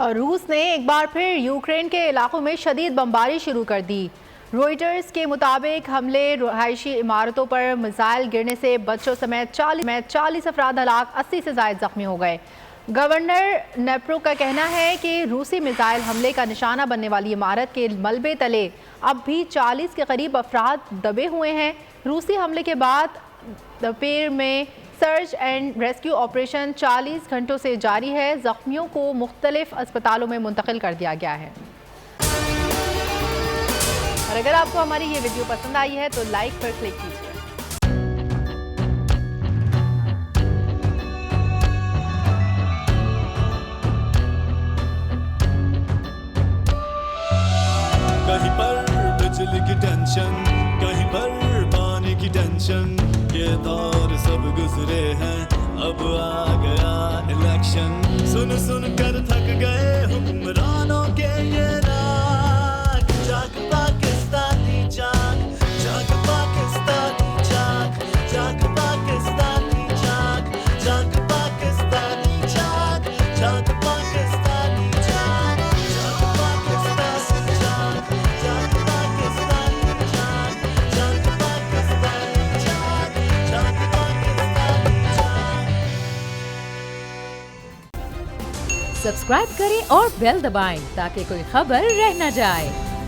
और रूस ने एक बार फिर यूक्रेन के इलाकों में शदीद बमबारी शुरू कर दी। रॉयटर्स के मुताबिक हमले रहायशी इमारतों पर मिसाइल गिरने से बच्चों समेत 40 अफराद हलाक, 80 से ज़ायद जख्मी हो गए। गवर्नर नेप्रो का कहना है कि रूसी मिसाइल हमले का निशाना बनने वाली इमारत के मलबे तले अब भी 40 के करीब अफराद दबे हुए हैं। रूसी हमले के बाद दोपहर में सर्च एंड रेस्क्यू ऑपरेशन 40 घंटों से जारी है। जख्मियों को मुख्तलिफ अस्पतालों में मुंतकिल कर दिया गया है। और अगर आपको हमारी ये वीडियो पसंद आई है तो लाइक पर क्लिक कीजिए। कहीं पर बिजली की टेंशन, कहीं पर पानी की टेंशन, ये दौर सब गुजरे हैं, अब आ गया इलेक्शन। सुन सुन कर थक गए हुक्मरानों के ये राग, जाग पाकिस्तानी जाग, जाग पाकिस्तानी जाग, जाग पाकिस्तानी जाग, जाग पाकिस्तानी जाग, जाग पाकिस्तानी जाग, जाग पाकिस्तानी जाग, जाग पाकिस्तानी जाग, जाग पाकिस्तानी जाग, जाग पाकिस्तानी जाग। सब्सक्राइब करें और बेल दबाएं ताकि कोई खबर रह न जाए।